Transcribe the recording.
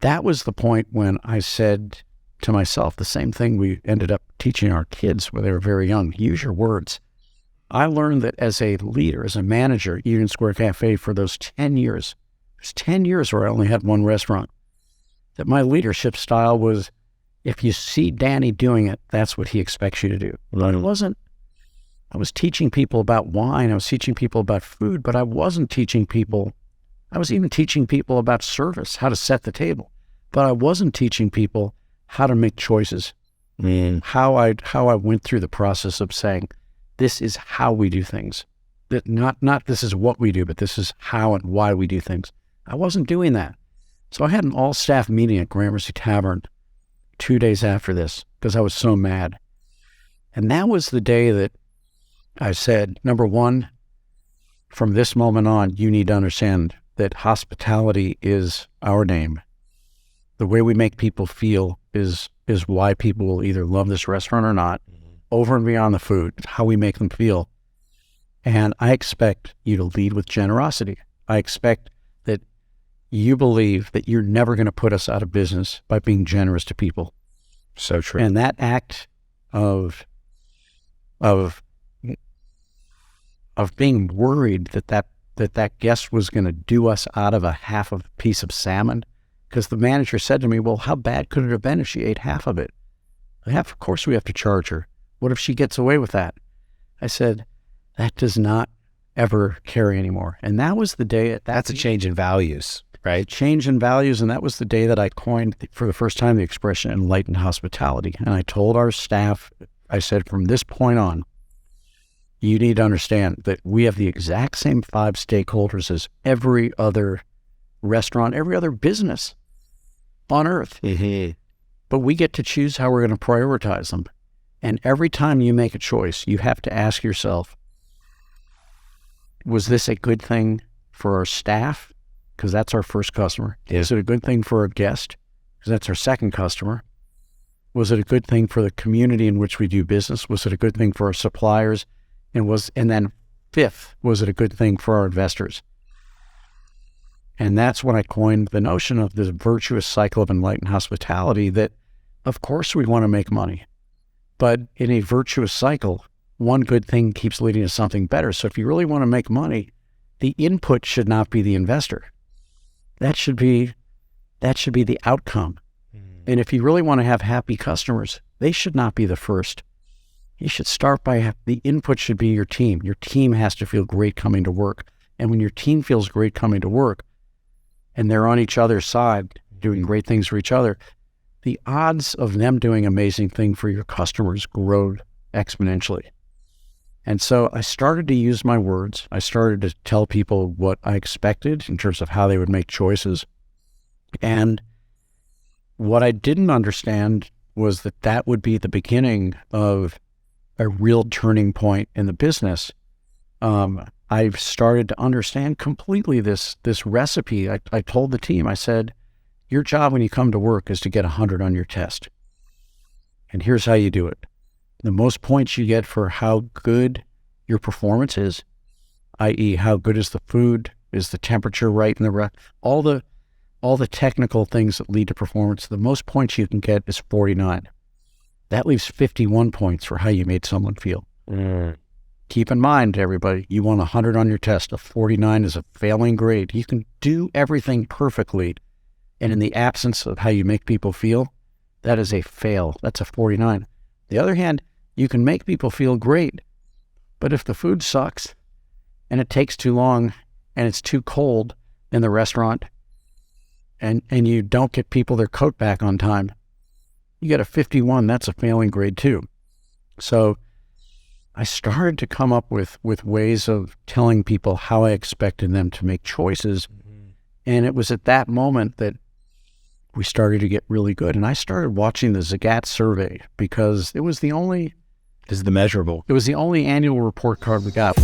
that was the point when I said to myself, the same thing we ended up teaching our kids when they were very young, use your words. I learned that as a leader, as a manager, Union Square Cafe for those 10 years, there's 10 years where I only had one restaurant, that my leadership style was, if you see Danny doing it, that's what he expects you to do. But it wasn't, I was teaching people about wine, I was teaching people about food, but I wasn't teaching people, I was even teaching people about service, how to set the table. But I wasn't teaching people how to make choices, how I went through the process of saying, this is how we do things. That not this is what we do, but this is how and why we do things. I wasn't doing that. So I had an all-staff meeting at Gramercy Tavern 2 days after this because I was so mad. And that was the day that I said, number one, from this moment on, you need to understand that hospitality is our name. The way we make people feel is why people will either love this restaurant or not, over and beyond the food, how we make them feel. And I expect you to lead with generosity. I expect that you believe that you're never going to put us out of business by being generous to people. So true. And that act of being worried that guest was going to do us out of a half of a piece of salmon, because the manager said to me, well, how bad could it have been if she ate half of it? Of course we have to charge her. What if she gets away with that? I said, that does not ever carry anymore. And that was the day. That's a change in values, right? Change in values. And that was the day that I coined for the first time the expression enlightened hospitality. And I told our staff, I said, from this point on, you need to understand that we have the exact same 5 stakeholders as every other restaurant, every other business on earth. But we get to choose how we're going to prioritize them. And every time you make a choice, you have to ask yourself, was this a good thing for our staff? Because that's our first customer. Yeah. Is it a good thing for our guest? Because that's our second customer. Was it a good thing for the community in which we do business? Was it a good thing for our suppliers? And then fifth, was it a good thing for our investors? And that's when I coined the notion of this virtuous cycle of enlightened hospitality, that of course we want to make money. But in a virtuous cycle, one good thing keeps leading to something better. So if you really want to make money, the input should not be the investor. That should be the outcome. And if you really want to have happy customers, they should not be the first. You should start by, the input should be your team. Your team has to feel great coming to work. And when your team feels great coming to work, and they're on each other's side, doing great things for each other, the odds of them doing amazing things for your customers grow exponentially. And so I started to use my words. I started to tell people what I expected in terms of how they would make choices. And what I didn't understand was that would be the beginning of a real turning point in the business. I've started to understand completely this recipe. I told the team, I said, your job when you come to work is to get 100 on your test. And here's how you do it. The most points you get for how good your performance is, i.e. how good is the food, is the temperature right in the all the technical things that lead to performance, the most points you can get is 49. That leaves 51 points for how you made someone feel. Keep in mind, everybody, you want 100 on your test. A 49 is a failing grade. You can do everything perfectly, and in the absence of how you make people feel, that is a fail. That's a 49. On the other hand, you can make people feel great, but if the food sucks and it takes too long and it's too cold in the restaurant and you don't get people their coat back on time, you get a 51, that's a failing grade too. So I started to come up with ways of telling people how I expected them to make choices. And it was at that moment that we started to get really good. And I started watching the Zagat survey because it was the only... This is the measurable. It was the only annual report card we got.